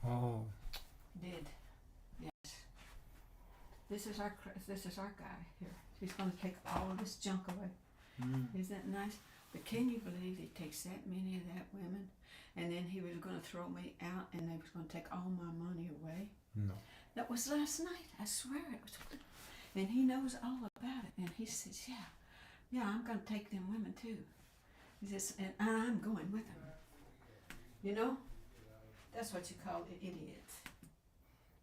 Oh. Did. Yes. This is our guy here. He's going to take all of this junk away. Isn't that nice? But can you believe he takes that many of that women, and then he was going to throw me out, and they was going to take all my money away? No. That was last night. I swear it was. And he knows all about it. And he says, yeah, I'm going to take them women too. He says, and I'm going with him. You know, that's what you call an idiot.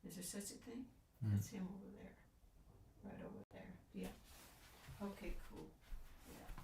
Is there such a thing? That's him over there. Right over there. Yeah. Okay, cool. Yeah.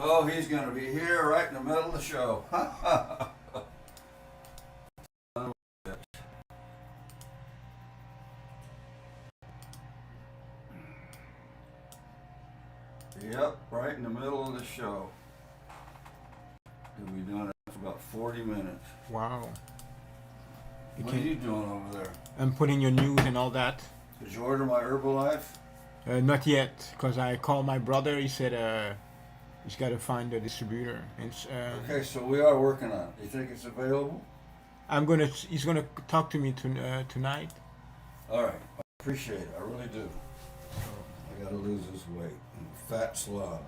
Oh, he's going to be here right in the middle of the show. Yep, right in the middle of the show. We'll be doing it for about 40 minutes. Wow. What are you doing over there? I'm putting your news and all that. Did you order my Herbalife? Not yet, because I called my brother. He said he's got to find a distributor. Okay, so we are working on it. Do you think it's available? He's gonna talk to me tonight. All right, I appreciate it. I really do. I gotta lose this weight. I'm a fat slob.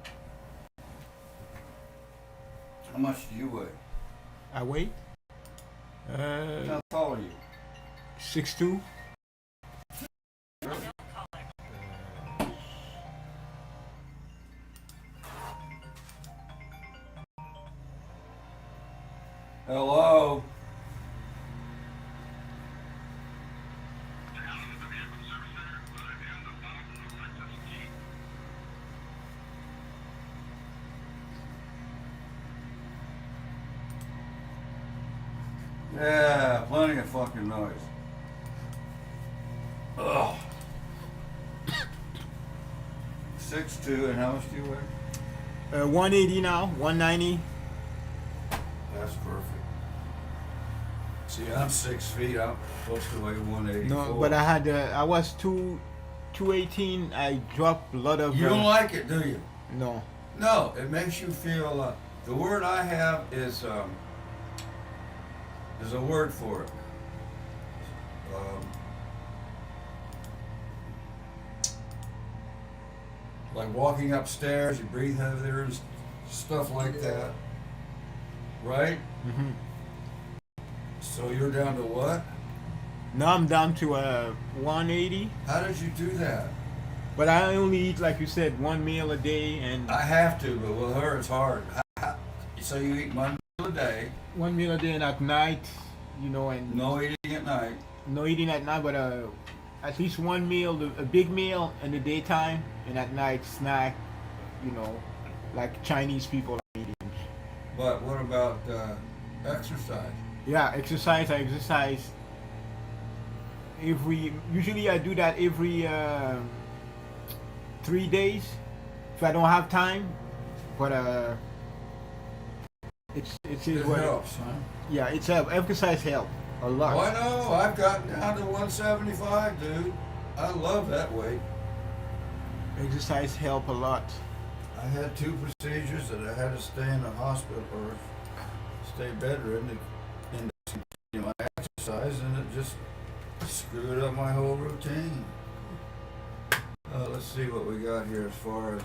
How much do you weigh? I weigh? How tall are you? 6'2". Hello? Yeah, plenty of fucking noise. Ugh. 6'2", and how much do you weigh? 180 now, 190. That's perfect. See, I'm 6 feet. I'm supposed to weigh 184. No, but I was 218. I dropped a lot of. You don't like it, do you? No. No, it makes you feel. The word I have is a word for it. Like walking upstairs, you breathe heavier and stuff like that, right? Mm-hmm. So you're down to what? Now I'm down to 180. How did you do that? But I only eat, like you said, one meal a day, and I have to, but with her it's hard. So you eat one meal a day. one meal a day, and at night, and No eating at night. no eating at night, but at least one meal, a big meal in the daytime, and at night snack, like Chinese people are eating. But what about exercise? Yeah, I exercise usually I do that every 3 days if I don't have time, but it helps, huh? Yeah, exercise help a lot. Oh, I know. I've gotten down to 175, dude. I love that weight. Exercise help a lot. I had 2 procedures that I had to stay in the hospital or stay bedridden to continue my exercise, and it just screwed up my whole routine. Let's see what we got here as far as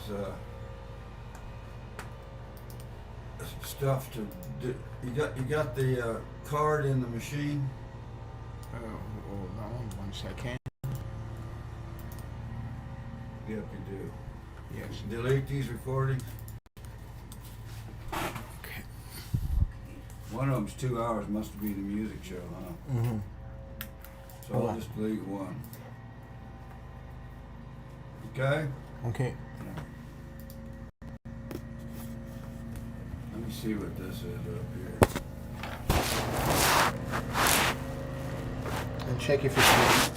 stuff to do. You got the card in the machine? Hold on 1 second. Yep, you do. Yes. Delete these recordings. Okay. One of them's 2 hours. Must be the music show, huh? Mm-hmm. So I'll just delete one. Okay? Okay. Let me see what this is up here. And check if it's ready.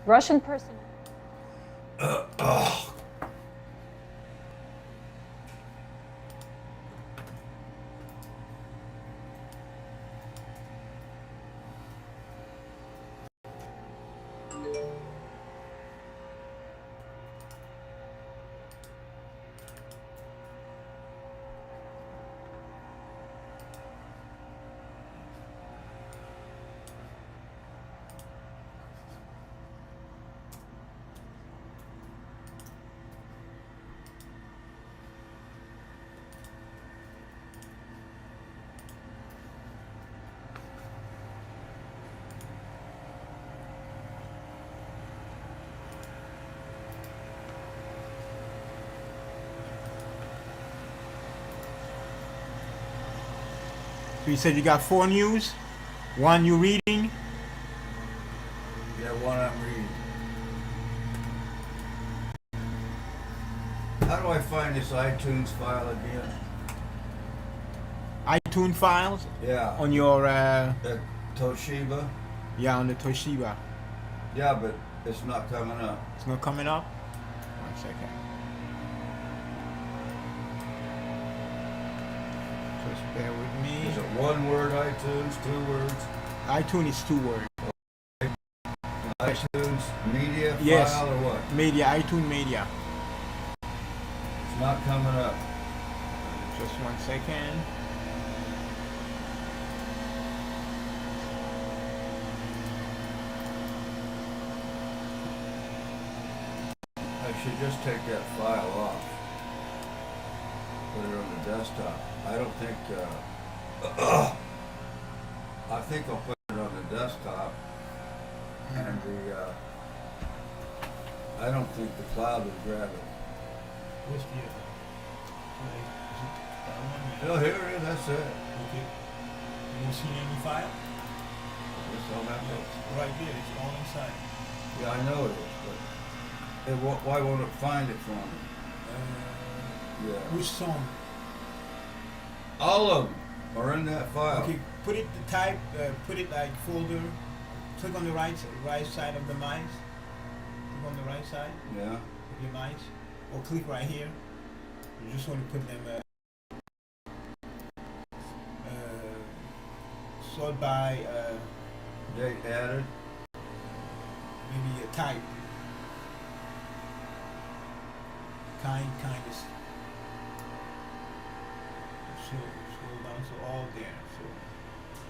Russian person. So you said you got 4 news, 1 you reading. Yeah, one I'm reading. How do I find this iTunes file again? iTunes files Yeah. on your The Toshiba? yeah, on the Toshiba. Yeah, but it's not coming up. It's not coming up. 1 second. Just bear with me. Is it one word iTunes, 2 words? iTunes is 2 words. iTunes media Yes. file or what? Media, iTunes Media. It's not coming up. Just 1 second. I should just take that file off. Put it on the desktop. I don't think, I think I'll put it on the desktop and I don't think the cloud will grab it. What's the is it that one? Oh, here it is, that's it. Okay. You don't see any file? Guess I'll have to. Right there, it's all inside. Yeah, I know it is, but why won't it find it for me? Yeah. Which song? All of them are in that file. Okay, put it put it like folder. Click on the right side of the mouse. Click on the right side Yeah. of your mouse, or click right here. You just want to put them sort by Date added. maybe a type. Kindness. So scroll down, so all there. So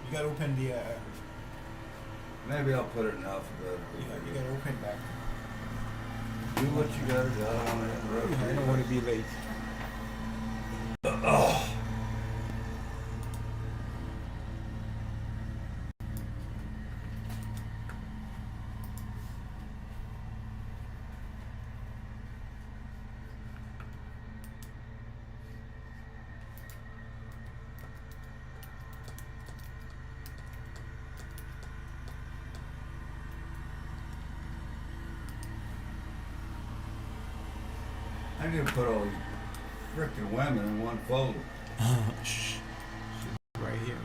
you gotta open the Maybe I'll put it in alphabetical. you gotta open that. Do what you gotta do. I don't want to interrupt you. I don't want to be late. I need to put all these frickin' women in one folder. Shh. Right here.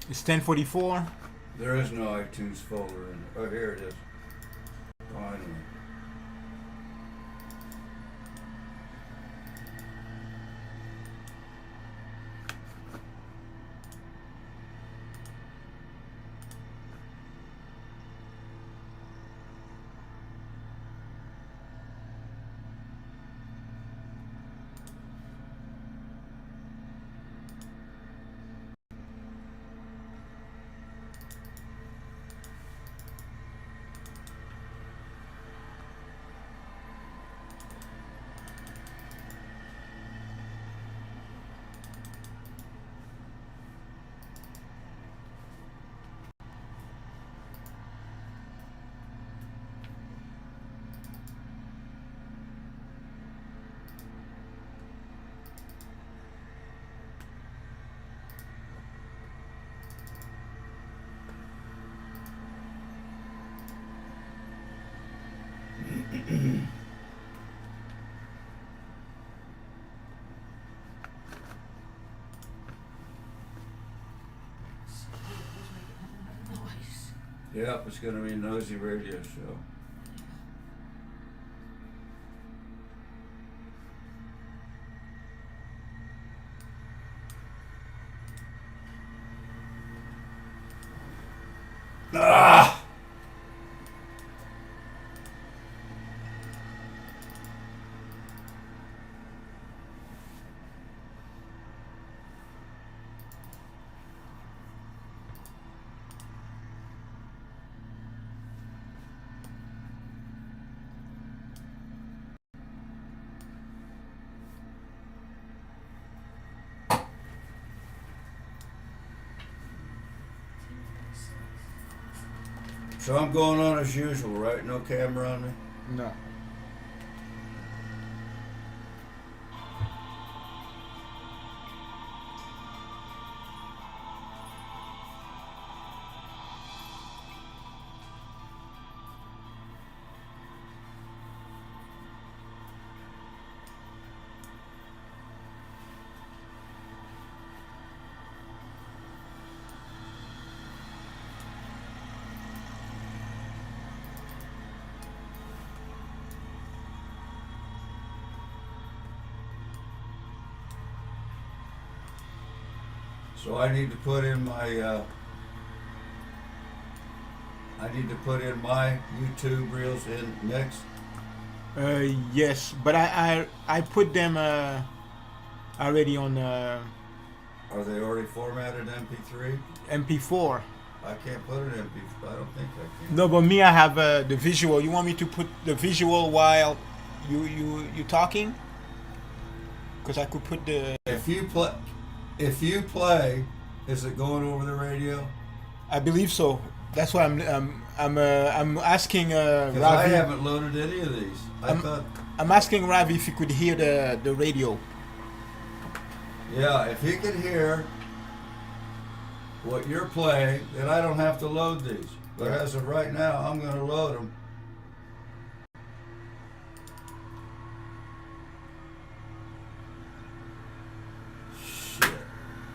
It's 10:44. There is no iTunes folder in. Oh, here it is. Finally. Yep, it's gonna be a nosy radio show. Ah! So I'm going on as usual, right? No camera on me? No. So I need to put in my YouTube reels in next. Yes, but I put them already on Are they already formatted MP3? MP4. I can't put it in MP3. I don't think I can. No, but me, I have the visual. You want me to put the visual while you talking? Because I could put the. If you play, is it going over the radio? I believe so. That's why I'm asking Because Ravi. I haven't loaded any of these. I'm asking Ravi if he could hear the radio. Yeah, if he can hear what you're playing, then I don't have to load these. But Yeah. as of right now, I'm going to load them. Shit.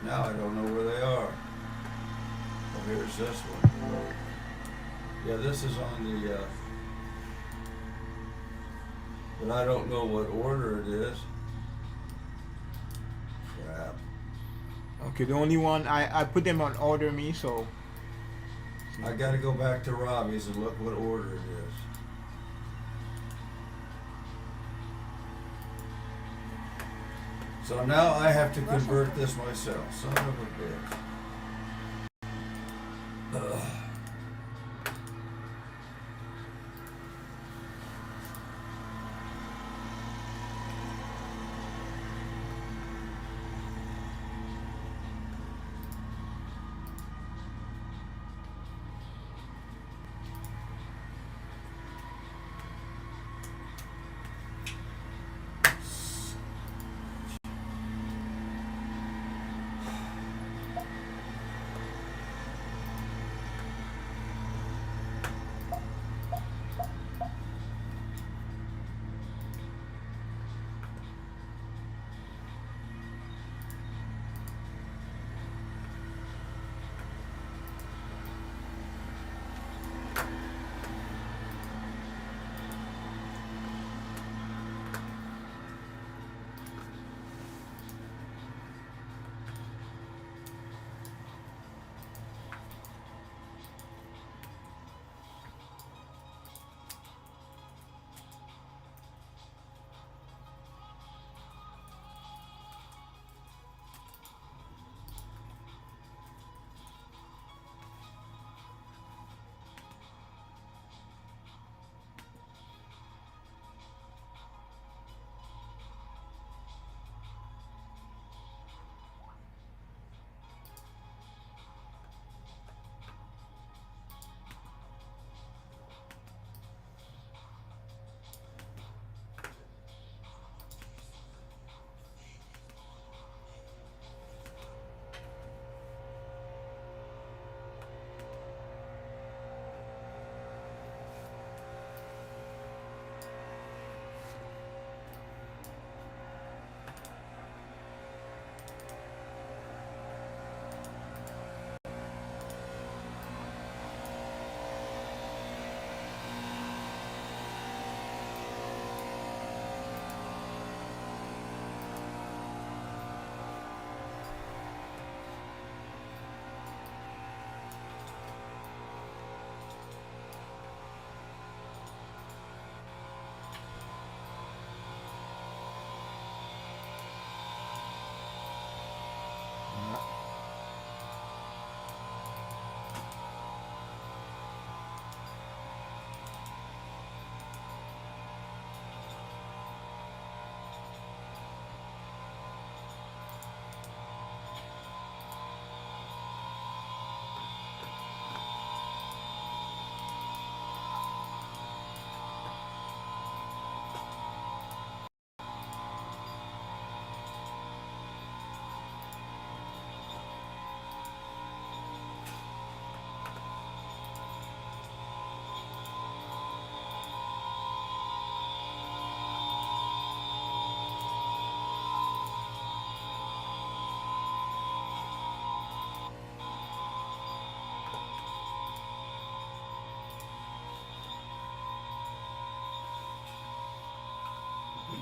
Now I don't know where they are. Oh, here's this one. Yeah, this is on the... but I don't know what order it is. Crap. Okay, the only one I put them on order me, so. I got to go back to Robbie's and look what order it is. So now I have to convert this myself. Son of a bitch. Ugh.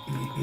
Wow.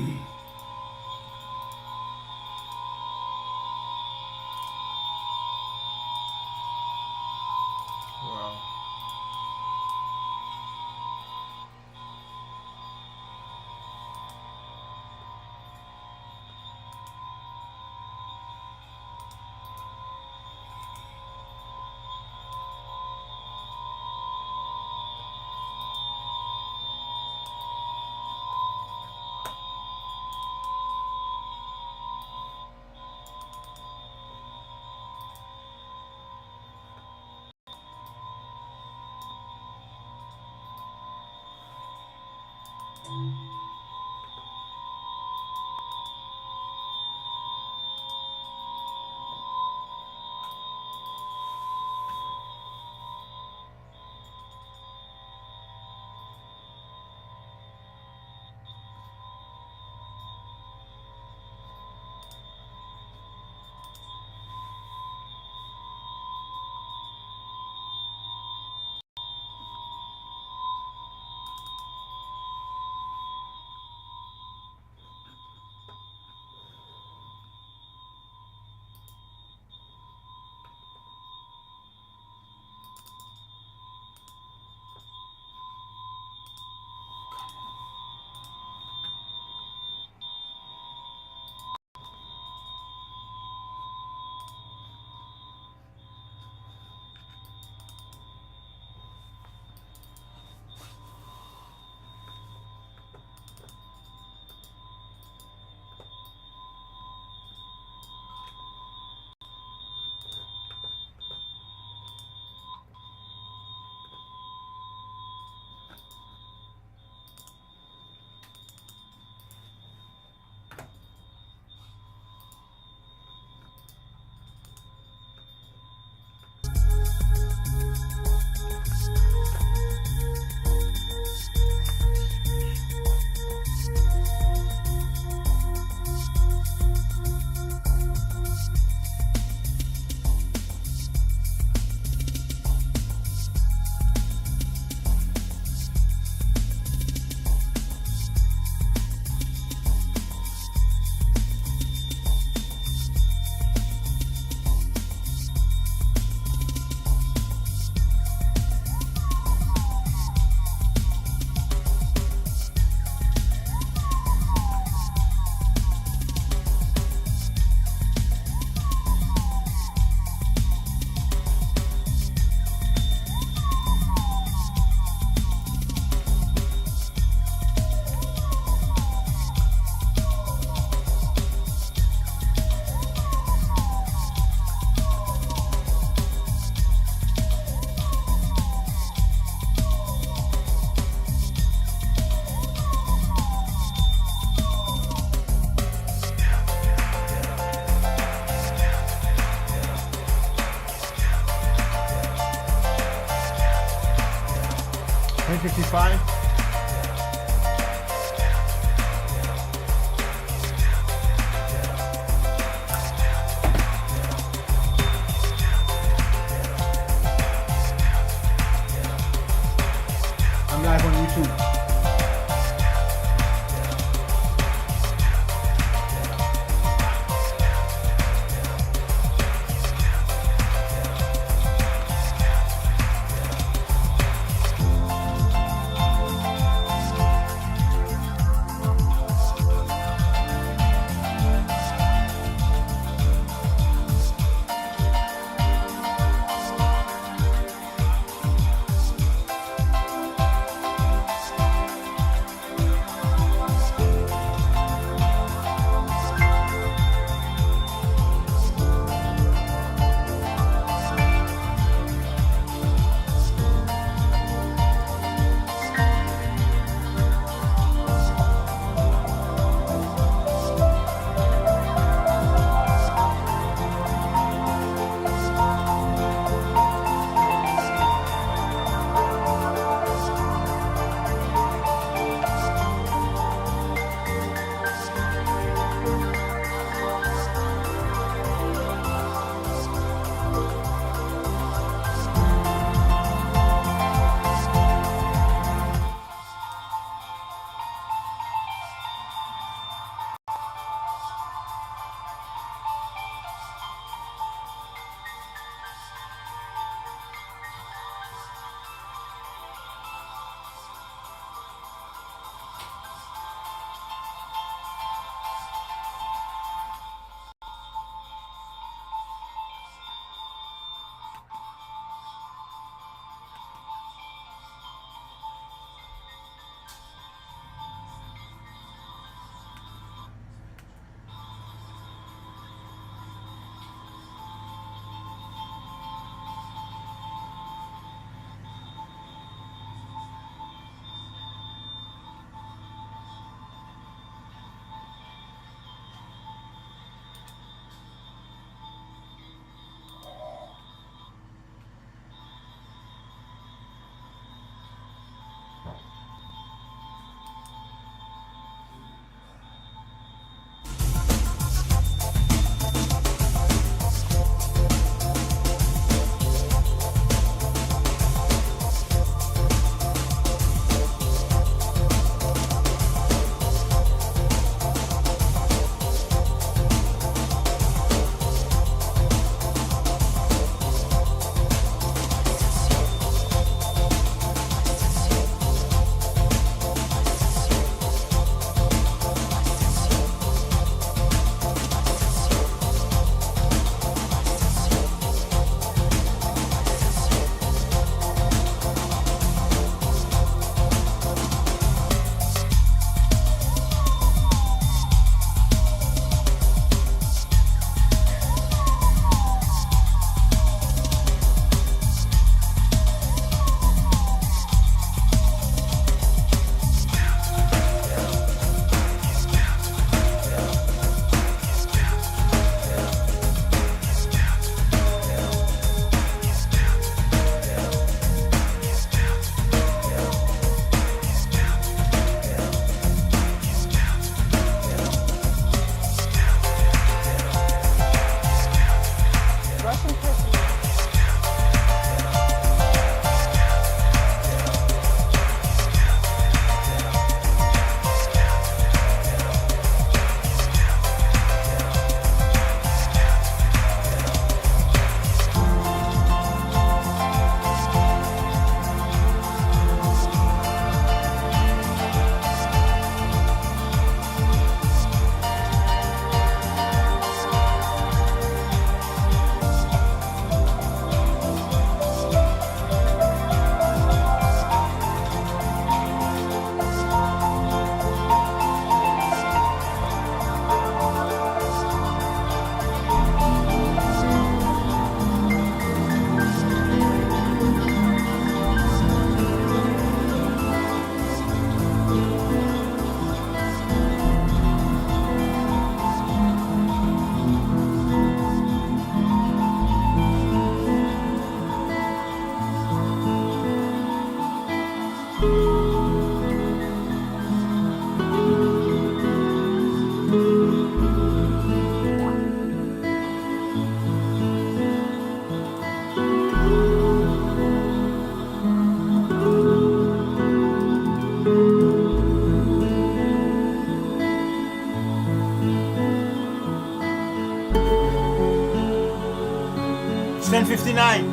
$10.55. I'm live on YouTube. 10:59.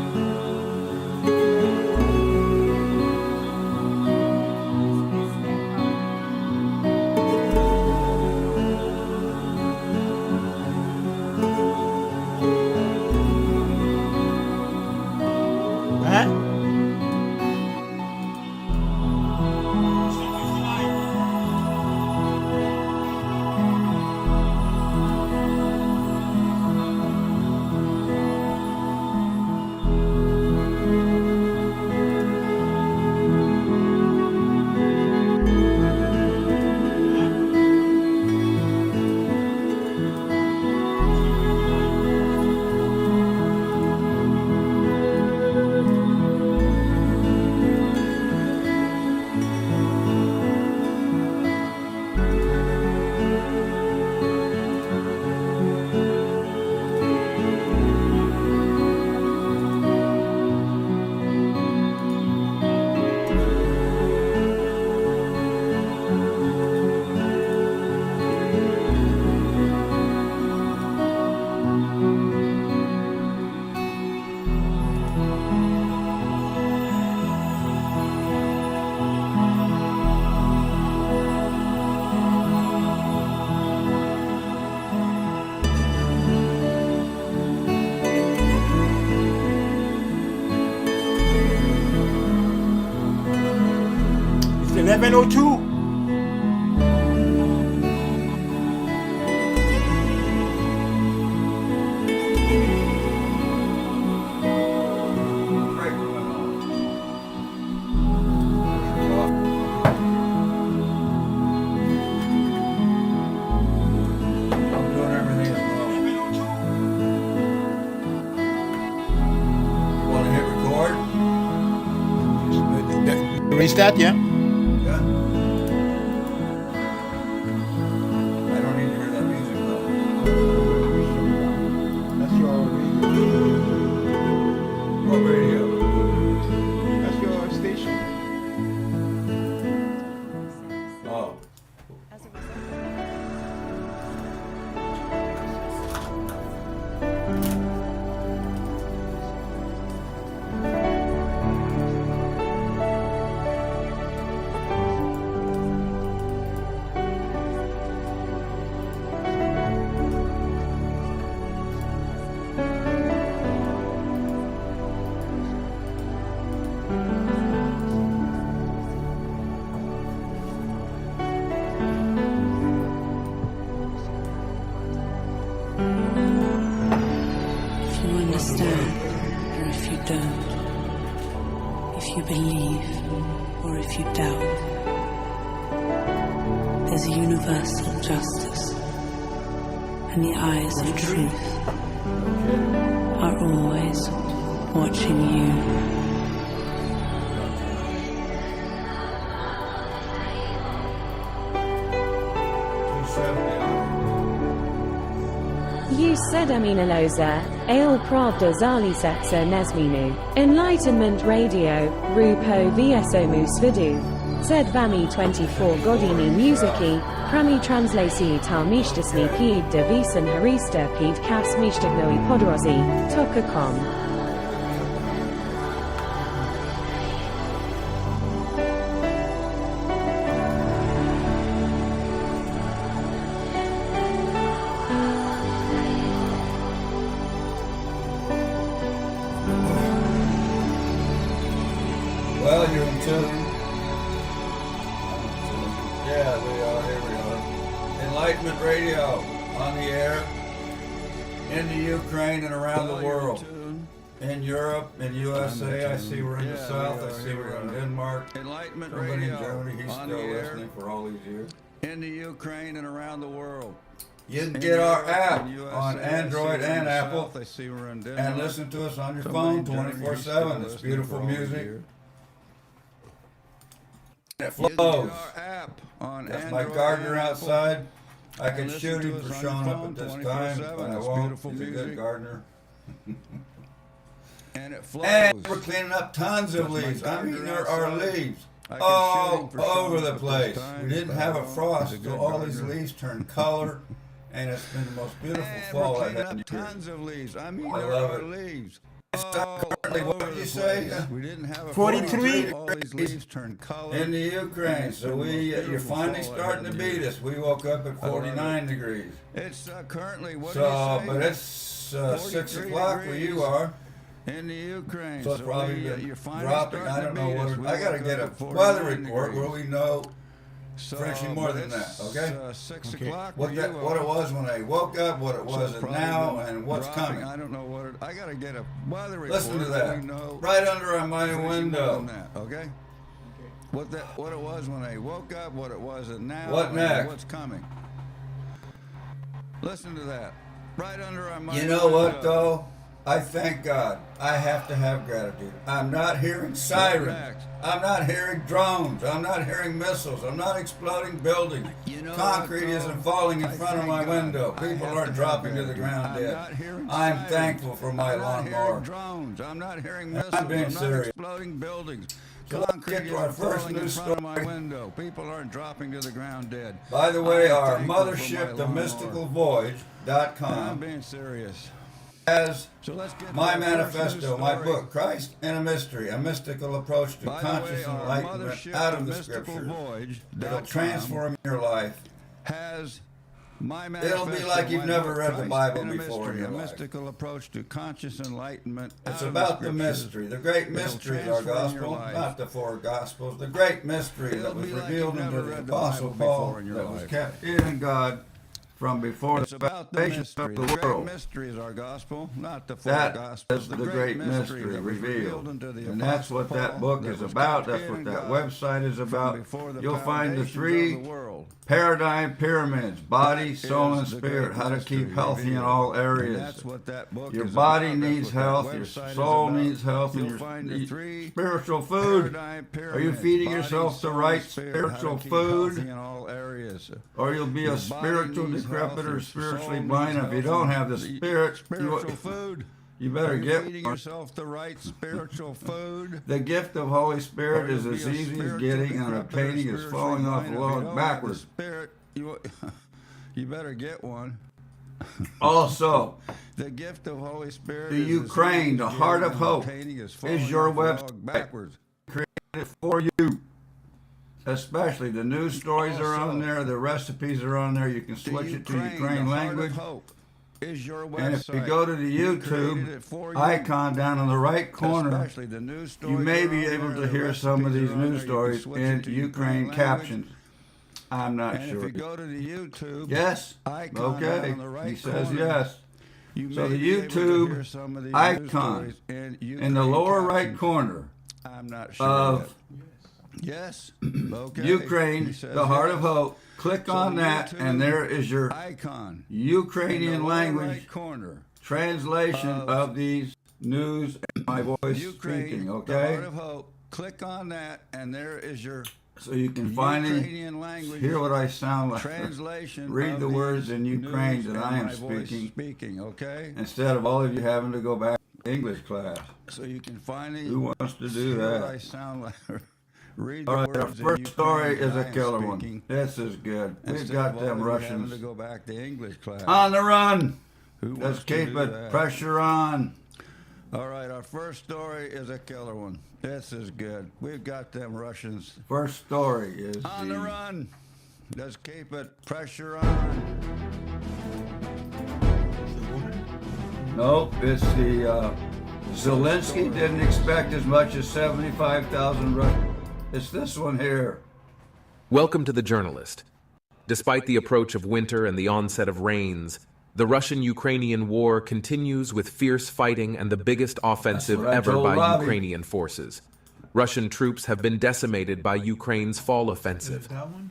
It's 11:02. Erase that, yeah? Yeah. I don't need to hear that music though. That's your radio. What radio? That's your station. Oh. If you understand, or if you don't, if you believe, or if you doubt, there's a universal justice, and the eyes of truth are always watching you. Yüksed Aminaloza, Ale Pravda Zalisetsa Nezminu, Enlightenment Radio, Rupo Vsomu Svidu. Zed Vami 24 Godini Muziki, Prami Translasi Talmishtasni Pied de Visan Harista Pied Kas Mishtagnoi Podrozi, Tokakom. Well, you're in tune. Yeah, we are. Here we are. Enlightenment Radio on the air in the Ukraine and around the world. In Europe, in USA, I see we're in the South. I see we're in Denmark. Enlightenment Somebody in Radio Germany, he's on still the air listening for all these years. in the Ukraine and around the world. You can In get our Europe app and USA, on I Android see we're in and the Apple South, I see we're in and Denmark. listen to us on your Somebody phone in Germany, he's still 24/7. It's listening beautiful for all these music. years. It You can flows. get our app on That's Android my gardener and Apple. outside. I And could listen shoot to him us for on showing your up phone at this 24/7. time, but I It's won't. beautiful He's a good music. gardener. And it flows. And we're cleaning up tons of That's my leaves. I mean, gardener there are outside. leaves I could shoot him all for showing over up the at this place. time, We didn't but have I a won't. frost, He's a so good all these gardener. leaves turned color, and it's been the most beautiful And fall we're I've cleaning had up here. tons of leaves. I mean, I there love are it. leaves. Currently, what did you say? We didn't have a 43. All these leaves turn color. In the Ukraine, so you're finally starting to beat us. We woke up at 49 degrees. It's currently what do So, you say? but it's 6 o'clock where degrees. you are. In the Ukraine, So it's probably been you're finally dropping. starting I don't to know beat us. what. We I got to woke get a up at weather 49 report where degrees. we know So, Frenchie more but than it's, that, okay? 6 Okay. o'clock. what where that you what are. it was when I woke up, what it So was it's at probably now, been and what's dropping. coming. I don't know what I gotta get a weather report. Listen to that. We know Right under my Frenchie more window. than that, okay? What it was when I woke up, what it was at now, What and next? what's coming. Listen to that. Right under my You know what window. though? I thank God. I have to have gratitude. I'm not hearing sirens. next? I'm not hearing drones. I'm not hearing missiles. I'm not exploding buildings. You know Concrete what, though? isn't falling in I front of thank my God. window. I People have aren't to dropping have to the gratitude. ground I'm dead. not hearing I'm sirens. thankful for my I'm not lawnmower. hearing drones. I'm not hearing missiles. I'm being not serious. exploding buildings. So let's Concrete get to our isn't first falling in news front of my story. window. People aren't dropping to the ground dead. By the way, I'm our thankful for my mothership, the lawnmower. I'm mysticalvoyage.com, being serious. has So let's get to my our first manifesto, news my story. book, Christ and a Mystery, a mystical approach to By the conscious way, our enlightenment mothership, out of the the scriptures. mysticalvoyage.com, It'll transform your life. has my It'll be manifesto, like you've my never book, read the Christ Bible and a before in mystery, your a life. mystical approach to conscious enlightenment. It's out about the of the scriptures. mystery. The great It'll mystery is our transform your gospel, life. not the four gospels. The great mystery It'll that was be like revealed you've into never the read the Apostle Bible Paul, before in your that was life. kept in God from before It's the about the foundation mystery. of The the great world. mystery is our gospel, not the four That gospels. is the great mystery that was revealed. unto the And that's Apostle what that Paul book that is was about. kept That's what in that God website is from about. before the You'll find the foundations three of the world. paradigm pyramids: body, That soul, and is the spirit. great How to mystery keep healthy in revealed. all And areas. that's what that book Your is body about. That's needs what that health, your website is soul about. needs health, and You'll your find the three spiritual food. paradigm Are you pyramids: feeding body, yourself the soul, right and spirit. How to spiritual keep food? healthy in all areas. Or you'll be Your a body spiritual needs decrepit health, or your spiritually soul blind. needs If you health, don't and have the the spirit, spiritual food. you Are better you get feeding one. yourself the right spiritual food? The gift of Holy Spirit Or is you'll as be a easy as spiritual getting and decrepit or obtaining as spiritually falling off blind. a If you log don't have the backwards. Spirit, you better get one. Also, The gift of Holy Spirit the is as Ukraine, easy the as heart getting of and hope, obtaining as is falling your off a log website. backwards. created for you. Especially the news stories are on Also, there, the recipes are on there. You can The switch it to Ukraine, Ukraine the language. Heart of Hope is your website. And if you go to the We created YouTube it for you. icon down in the right corner, Especially the news stories you may are be on able there, to the hear some of recipes these are on there. news You can stories switch it in to Ukraine language. captions. I'm not And sure. if you go to the YouTube Yes? icon down Okay. on the right He says corner, yes. you So may the be able to YouTube hear some of these news icon stories in the Ukraine lower right captions. corner I'm not sure of yet. Yes. Okay. Ukraine, He says the Heart yes. of Hope. Click So on the that, YouTube and there is your icon in the Ukrainian lower language right corner. translation of of these news and my voice Ukraine, speaking, the okay? Heart of Hope. Click on that, and there is your So you can finally Ukrainian language hear what I sound like. translation. Read of the words these in Ukraine news that and I am my voice speaking. okay? Instead of all of you having to go back to English class. So you can finally Who wants to do hear what I that? sound like. Read the All right, our words in first story Ukraine is that a I am killer speaking, one. This is good. We've instead got of all them of you having to Russians go back to English class. on the run. Who Let's wants to keep do it that? pressure on. All right, our first story is a killer one. This is good. We've got them Russians First story is on the the run. Let's keep it pressure on. nope. It's the Zelensky didn't expect as much as 75,000 Russians. It's this one here. Welcome to The Journalist. Despite the approach of winter and the onset of rains, the Russian-Ukrainian war continues with fierce fighting and the biggest offensive what I ever told by Robbie. Ukrainian forces. Russian troops have been decimated by Ukraine's fall offensive.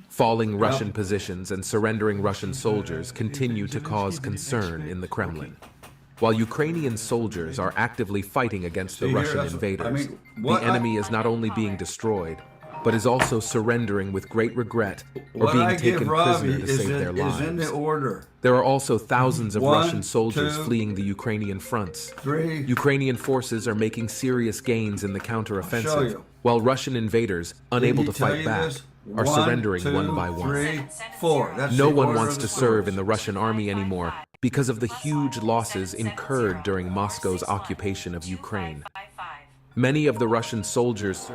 Falling Russian positions and surrendering Russian soldiers continue to cause concern in the Kremlin. While Ukrainian soldiers are actively fighting against the See, here, Russian that's- invaders, I mean, the what I- enemy is not only being destroyed, but is also surrendering with great regret or What being I taken give prisoner Robbie to is save their in the lives. order. There are also thousands of 1, Russian soldiers 2, fleeing the Ukrainian fronts. 3. Ukrainian forces are making serious gains in the show counteroffensive, you. while Russian invaders, unable to Didn't he tell fight you back, this? are 1, surrendering 2, one by one. 3, 4. That's No the one order wants of to the serve stories. in the Russian army anymore, because of the huge losses incurred during Moscow's occupation of Ukraine. Many of the Russian soldiers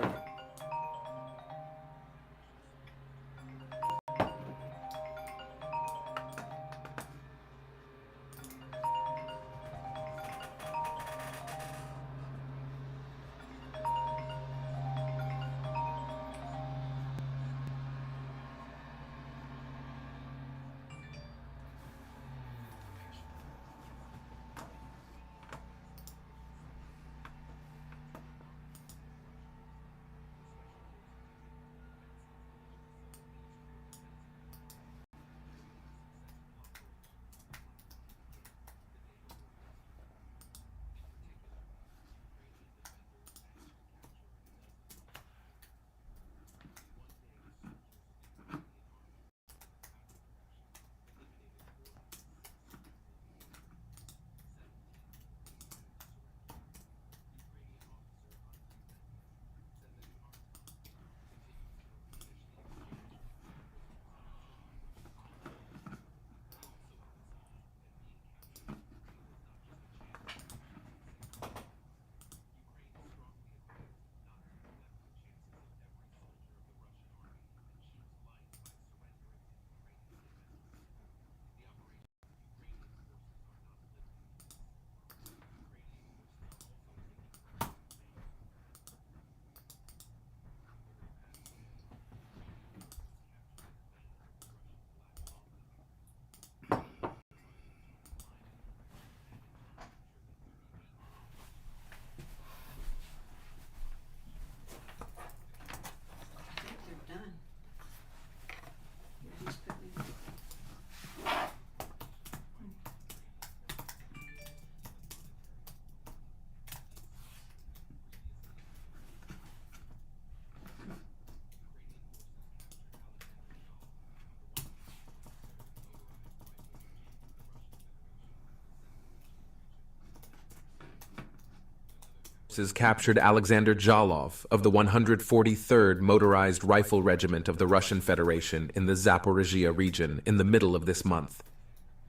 captured Alexander Jalov of the 143rd Motorized Rifle Regiment of the Russian Federation in the Zaporizhia region in the middle of this month.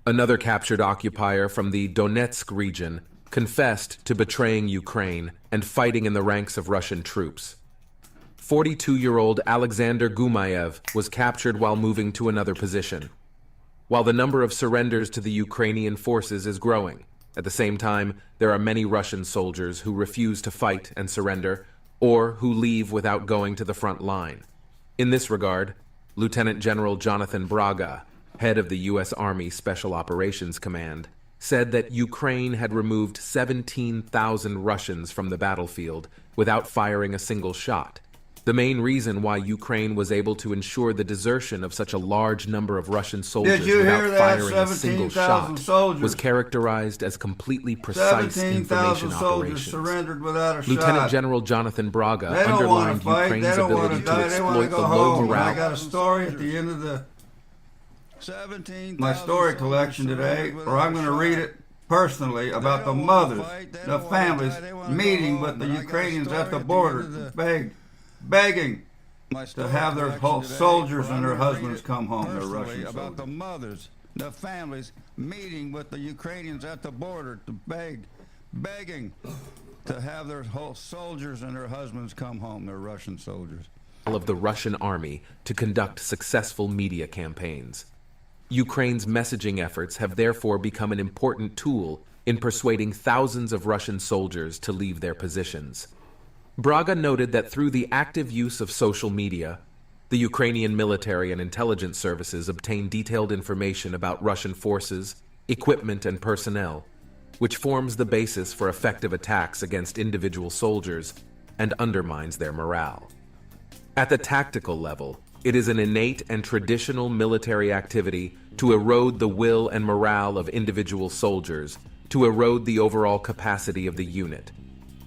Another captured occupier from the Donetsk region confessed to betraying Ukraine and fighting in the ranks of Russian troops. 42-year-old Alexander Gumayev was captured while moving to another position. While the number of surrenders to the Ukrainian forces is growing, at the same time, there are many Russian soldiers who refuse to fight and surrender, or who leave without going to the front line. In this regard, Lieutenant General Jonathan Braga, head of the U.S. Army Special Operations Command, said that Ukraine had removed 17,000 Russians from the battlefield without firing a single shot. The main reason why Ukraine was able to ensure the desertion of such a large number of Russian soldiers without firing a single shot was characterized as completely precise information operations. Surrendered without a shot. Lieutenant General Jonathan Braga underlined Ukraine's ability to exploit the low morale. I got a story at the end of my story collection today, or I'm going to read it personally, about the mothers, the families meeting with the Ukrainians at the border, begging to have their soldiers and their husbands come home, their Russian soldiers. About the mothers, the families meeting with the Ukrainians at the border to begging to have their soldiers and their husbands come home, their Russian soldiers. Of the Russian army to conduct successful media campaigns. Ukraine's messaging efforts have therefore become an important tool in persuading thousands of Russian soldiers to leave their positions. Braga noted that through the active use of social media, the Ukrainian military and intelligence services obtain detailed information about Russian forces, equipment, and personnel, which forms the basis for effective attacks against individual soldiers and undermines their morale. At the tactical level, it is an innate and traditional military activity to erode the will and morale of individual soldiers, to erode the overall capacity of the unit,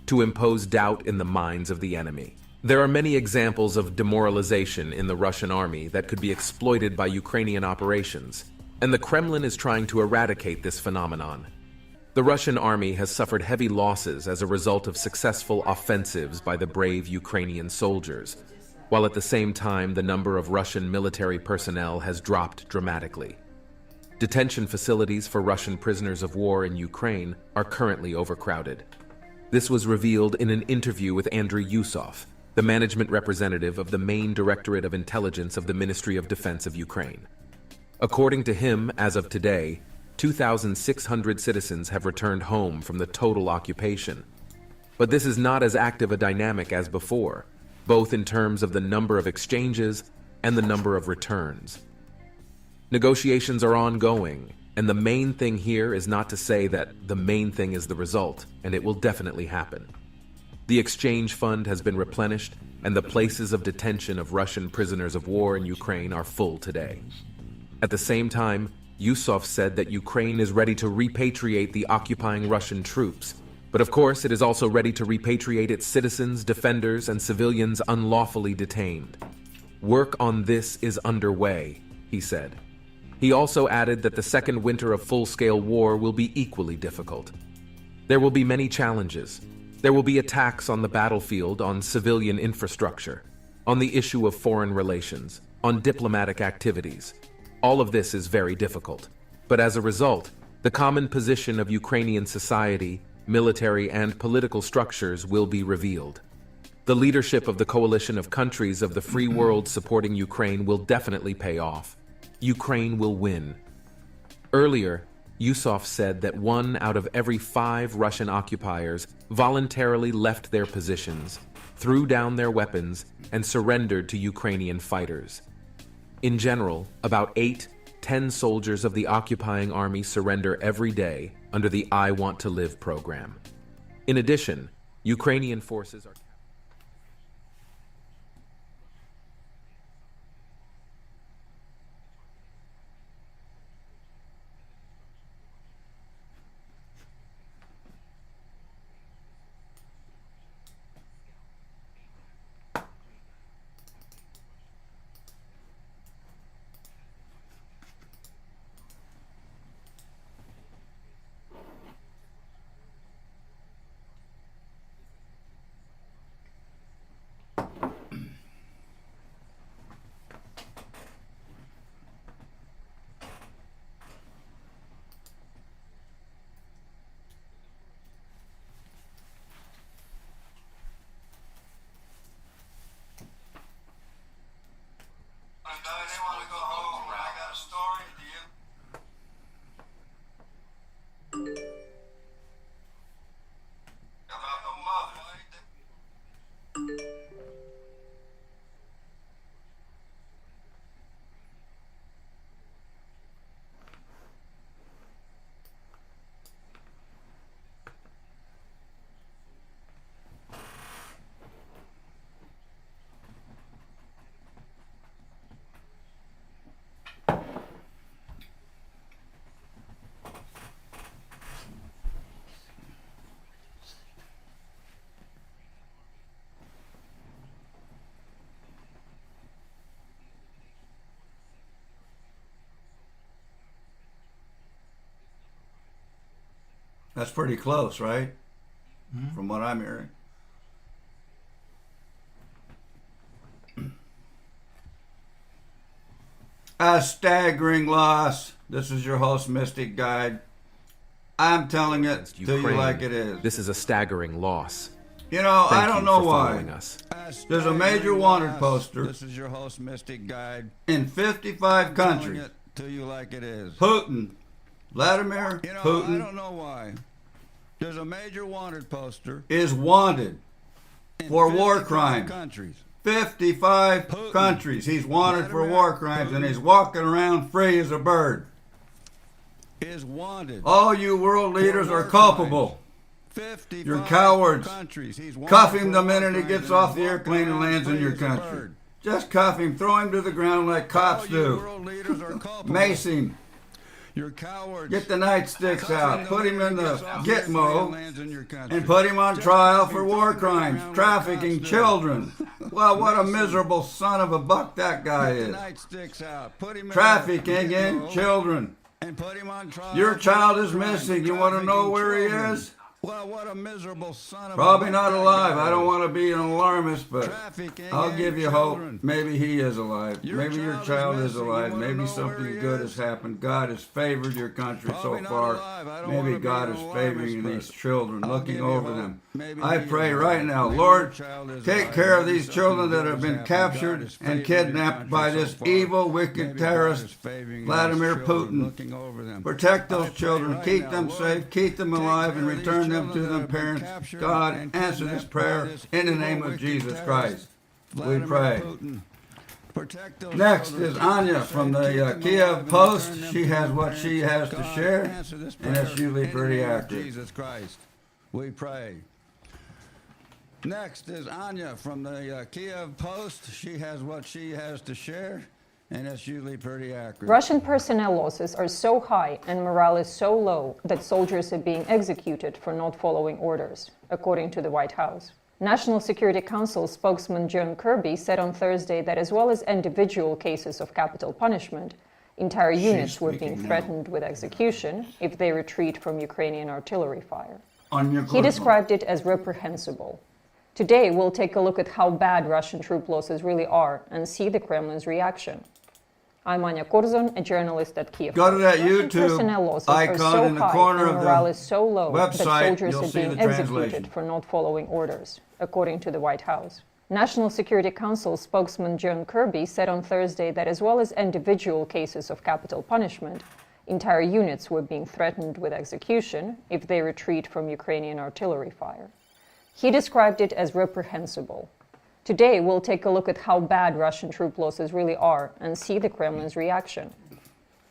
to impose doubt in the minds of the enemy. There are many examples of demoralization in the Russian army that could be exploited by Ukrainian operations, and the Kremlin is trying to eradicate this phenomenon. The Russian army has suffered heavy losses as a result of successful offensives by the brave Ukrainian soldiers, while at the same time the number of Russian military personnel has dropped dramatically. Detention facilities for Russian prisoners of war in Ukraine are currently overcrowded. This was revealed in an interview with Andriy Yusov, the management representative of the main Directorate of Intelligence of the Ministry of Defense of Ukraine. According to him, as of today, 2,600 citizens have returned home from the total occupation. But this is not as active a dynamic as before, both in terms of the number of exchanges and the number of returns. Negotiations are ongoing, and the main thing here is not to say that the main thing is the result, and it will definitely happen. The exchange fund has been replenished, and the places of detention of Russian prisoners of war in Ukraine are full today. At the same time, Yusov said that Ukraine is ready to repatriate the occupying Russian troops, but of course it is also ready to repatriate its citizens, defenders, and civilians unlawfully detained. Work on this is underway, he said. He also added that the second winter of full-scale war will be equally difficult. There will be many challenges. There will be attacks on the battlefield, on civilian infrastructure, on the issue of foreign relations, on diplomatic activities. All of this is very difficult. But as a result, the common position of Ukrainian society, military and political structures will be revealed. The leadership of the coalition of countries of the free world supporting Ukraine will definitely pay off. Ukraine will win. Earlier, Yusov said that 1 out of every 5 Russian occupiers voluntarily left their positions, threw down their weapons, and surrendered to Ukrainian fighters. In general, about 8-10 soldiers of the occupying army surrender every day under the I Want to Live program. In addition, Ukrainian forces are... That's pretty close, right? From what I'm hearing. A staggering loss. This is your host, Mystic Guide. I'm telling it to you like it is. This is a staggering loss. You know, Thank I don't you know for why. following us. There's a major wanted poster This is your host, Mystic Guide. in 55 Telling countries. it to you like it is. Putin, Vladimir You know, I Putin, don't know why. There's a major wanted poster is wanted in for war 55 crimes. countries. 55 Putin, countries. He's wanted for Vladimir war crimes, and Putin. he's walking around free as a bird. Is wanted. All you world leaders are culpable. 55 You're cowards. countries. He's wanted Cuff for him the war minute he crimes gets and off he's the walking airplane and around lands in free your as a country. bird. Just cuff him, throw him to the ground like cops All you do. world leaders are culpable. Mace him, You're cowards. get the nightsticks Cuff out, him put him in minute the he gets off the airplane and Gitmo, lands in your country. and put him on Just trial cuff for him, war throw him to the crimes, ground like trafficking cops do. children. Well, what a Mason. miserable son of a buck that guy Get is. the nightsticks out. Put him in Trafficking the in Gitmo children. and put him on trial. Your for child war is crimes, missing. You want to know trafficking where he children. is? Well, what a miserable son of Probably a... not that alive. guy I don't is. want to be an alarmist, but Trafficking I'll in give you hope. children. Maybe he is alive. Your Maybe your child is child is missing. You alive. wanna Maybe know something where he good is? has happened. God has favored your country Probably so not far. alive. I don't Maybe wanna be God an is alarmist, favoring but these children, I'll looking give you over hope. them. Maybe I he is pray alive. right now, Maybe Lord, your child is take alive. care of Maybe these something children that good have has been happened. God captured is and favoring your kidnapped by country this so far. evil, wicked Maybe terrorist, God is favoring Vladimir these children, Putin. looking over them. Protect I those pray children, right keep now, them Lord, safe, keep them take alive, care and of these return them to children that their have been parents. captured God, and answer this kidnapped by prayer this in the evil, name of wicked Jesus terrorist, Christ. We Vladimir pray. Putin. Protect those Next children, is keep them Anya safe, from keep the them alive, Kiev and Post. return them She to has their what she parents. has to God, share, answer this and it's prayer usually in the pretty name of accurate. Jesus Christ, we pray. Next is Anya from the Kiev Post. She has what she has to share, and it's usually pretty accurate. Russian personnel losses are so high and morale is so low that soldiers are being executed for not following orders, according to the White House. National Security Council spokesman John Kirby said on Thursday that as well as individual cases of capital punishment, entire units were being threatened with execution if they retreat from Ukrainian artillery fire. He described it as reprehensible. Today, we'll take a look at how bad Russian troop losses really are and see the Kremlin's reaction. I'm Anya Korzun, a journalist at Kiev. Go to that Russian YouTube personnel losses are icon so in the high corner and of the morale is so low that website. soldiers You'll are see being the translation. executed for not following orders, according to the White House. National Security Council spokesman John Kirby said on Thursday that as well as individual cases of capital punishment, entire units were being threatened with execution if they retreat from Ukrainian artillery fire. He described it as reprehensible. Today, we'll take a look at how bad Russian troop losses really are and see the Kremlin's reaction.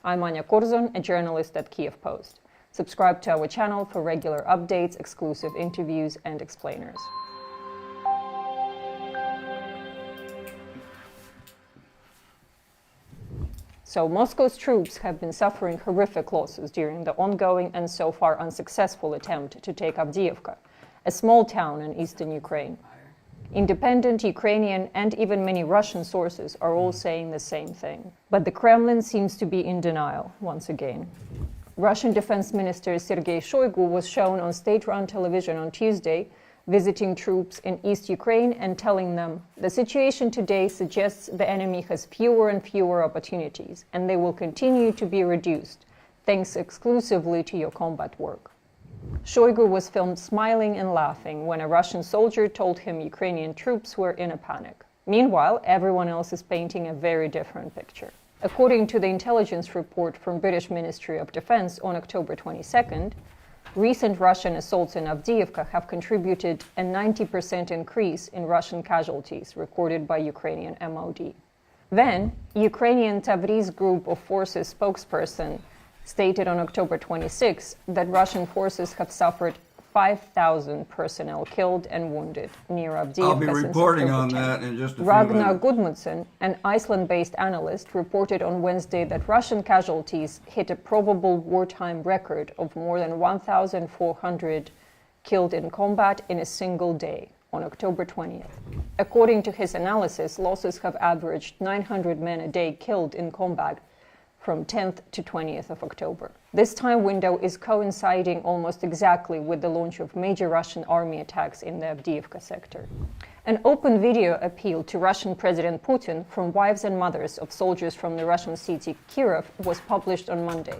I'm Anya Korzun, a journalist at Kiev Post. Subscribe to our channel for regular updates, exclusive interviews, and explainers. So Moscow's troops have been suffering horrific losses during the ongoing and so far unsuccessful attempt to take Avdiivka, a small town in eastern Ukraine. Independent Ukrainian and even many Russian sources are all saying the same thing. But the Kremlin seems to be in denial once again. Russian Defense Minister Sergei Shoigu was shown on state-run television on Tuesday visiting troops in East Ukraine and telling them, "The situation today suggests the enemy has fewer and fewer opportunities, and they will continue to be reduced, thanks exclusively to your combat work." Shoigu was filmed smiling and laughing when a Russian soldier told him Ukrainian troops were in a panic. Meanwhile, everyone else is painting a very different picture. According to the intelligence report from British Ministry of Defense on October 22nd, recent Russian assaults in Avdiivka have contributed a 90% increase in Russian casualties recorded by Ukrainian MOD. Then, Ukrainian Tabriz Group of Forces spokesperson stated on October 26 that Russian forces have suffered 5,000 personnel killed and wounded near Avdiivka. I'll be since reporting October on 10. that in just a few Ragnar minutes. Gudmundsson, an Iceland-based analyst, reported on Wednesday that Russian casualties hit a probable wartime record of more than 1,400 killed in combat in a single day on October 20th. According to his analysis, losses have averaged 900 men a day killed in combat from 10th to 20th of October. This time window is coinciding almost exactly with the launch of major Russian army attacks in the Avdiivka sector. An open video appeal to Russian President Putin from wives and mothers of soldiers from the Russian city Kyiv was published on Monday,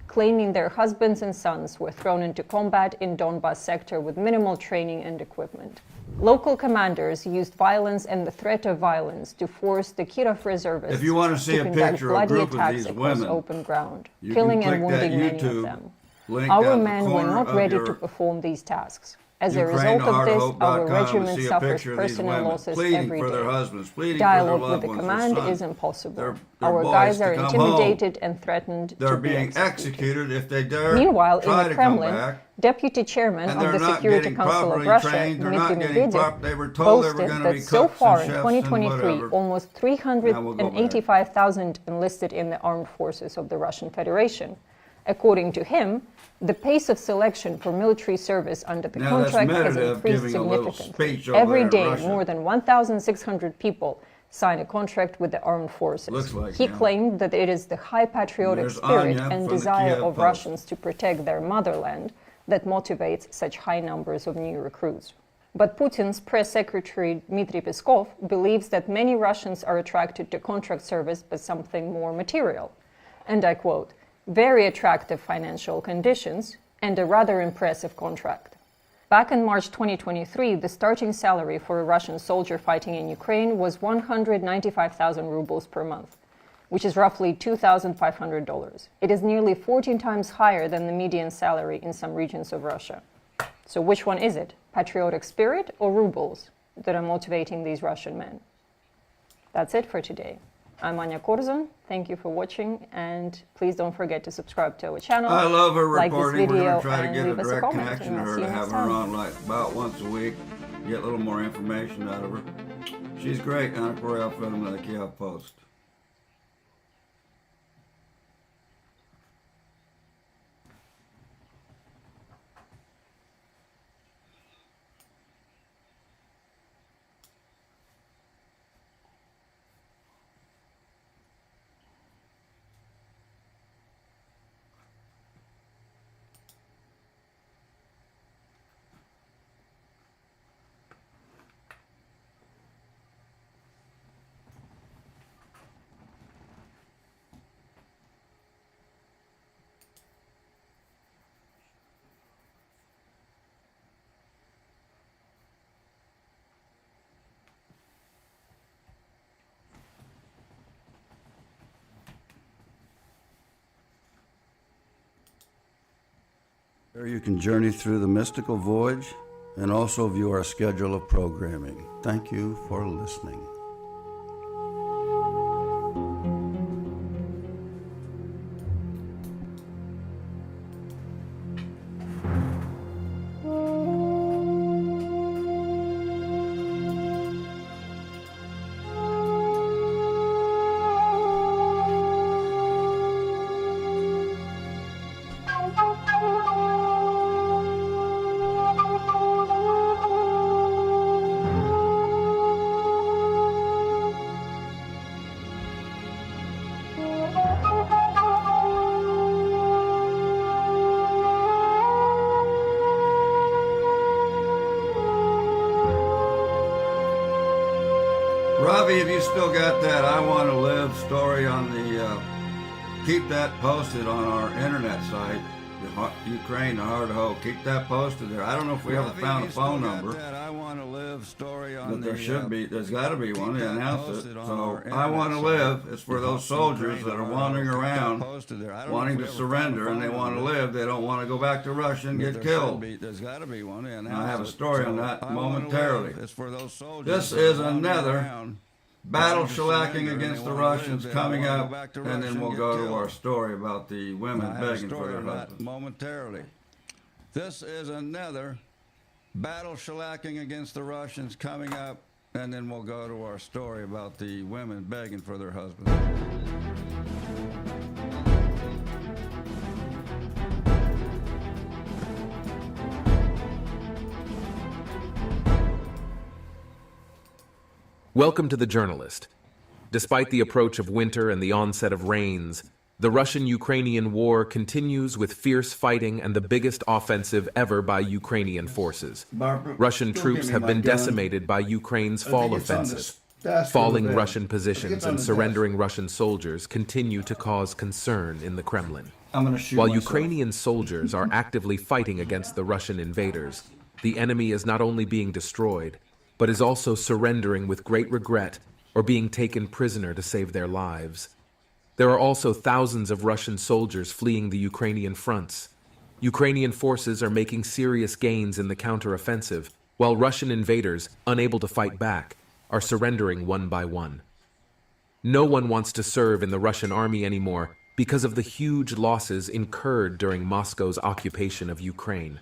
claiming their husbands and sons were thrown into combat in Donbas sector with minimal training and equipment. Local commanders used violence and the threat of violence to force the Kyiv reservists If you want to see a conduct picture of a bloody group of attacks these across women, open ground, you killing can and click that wounding many of YouTube them. link Our down the men were corner not of ready your to perform these tasks. As a result of this, our ukraineheartofhope.com regiment to see a suffers picture of these personnel women losses pleading every for their day. husbands, pleading Dialogue for their with the loved ones, command their is sons, impossible. their Our boys guys to are come intimidated and threatened They're to be being executed. executed if they dare Meanwhile, in try the to come Kremlin, back. Deputy Chairman And of they're the not Security getting Council of properly Russia, trained. They're not Dmitry getting Medvedev, they were told they were boasted going to be that so cooks far and in chefs 2023, and whatever. almost Now we'll go back. 385,000 enlisted in the armed forces of the Russian Federation. According to him, the pace of selection for military service under the Now that's contract has Medvedev increased giving a little significantly. speech over Every there in day, Russia. more than 1,600 people sign a contract with the armed forces. Looks like He him. claimed that it is the high patriotic There's spirit Anya and from the desire Kiev of Post. Russians to protect their motherland that motivates such high numbers of new recruits. But Putin's press secretary Dmitry Peskov believes that many Russians are attracted to contract service by something more material. And I quote, "very attractive financial conditions and a rather impressive contract." Back in March 2023, the starting salary for a Russian soldier fighting in Ukraine was 195,000 rubles per month, which is roughly $2,500. It is nearly 14 times higher than the median salary in some regions of Russia. So which one is it? Patriotic spirit or rubles that are motivating these Russian men? That's it for today. I'm Anya Korzun. Thank you for watching, and please don't forget to subscribe to our channel. I love her like this reporting. We're video, going to try to and get a leave us a direct comment, connection and to I'll her see to you have next her time. on like about once a week, get a little more information out of her. She's great. Anna Koryal from the Kiev Post. There you can journey through the mystical voyage and also view our schedule of programming. Thank you for listening. Ravi, have you still got that I Want to Live story on the, keep that posted on our internet site, Ukraine, the Hard Ho. Keep that posted there. I don't know if we ever found a phone number. I Want to Live story on but there should be, there's got to be one. They announced it. So I Want to Live is for those soldiers that are wandering around wanting to surrender and they want to live. They don't want to go back to Russia and get killed. There's got to be one. I have a story on that momentarily. This is another battle shellacking against the Russians coming up, and then we'll go to our story about the women begging for their husbands. Momentarily. This is another battle shellacking against the Russians coming up, and then we'll go to our story about the women begging for their husbands. Welcome to The Journalist. Despite the approach of winter and the onset of rains, the Russian-Ukrainian war continues with fierce fighting and the biggest offensive ever by Ukrainian forces. Russian troops have been decimated by Ukraine's fall offensive. Falling Russian positions and surrendering Russian soldiers continue to cause concern in the Kremlin. While Ukrainian soldiers are actively fighting against the Russian invaders, the enemy is not only being destroyed, but is also surrendering with great regret or being taken prisoner to save their lives. There are also thousands of Russian soldiers fleeing the Ukrainian fronts. Ukrainian forces are making serious gains in the counteroffensive, while Russian invaders, unable to fight back, are surrendering one by one. No one wants to serve in the Russian army anymore because of the huge losses incurred during Moscow's occupation of Ukraine.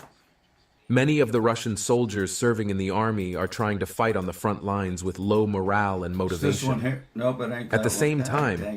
Many of the Russian soldiers serving in the army are trying to fight on the front lines with low morale and motivation. Nope, it ain't At the that same one. time, Dang it.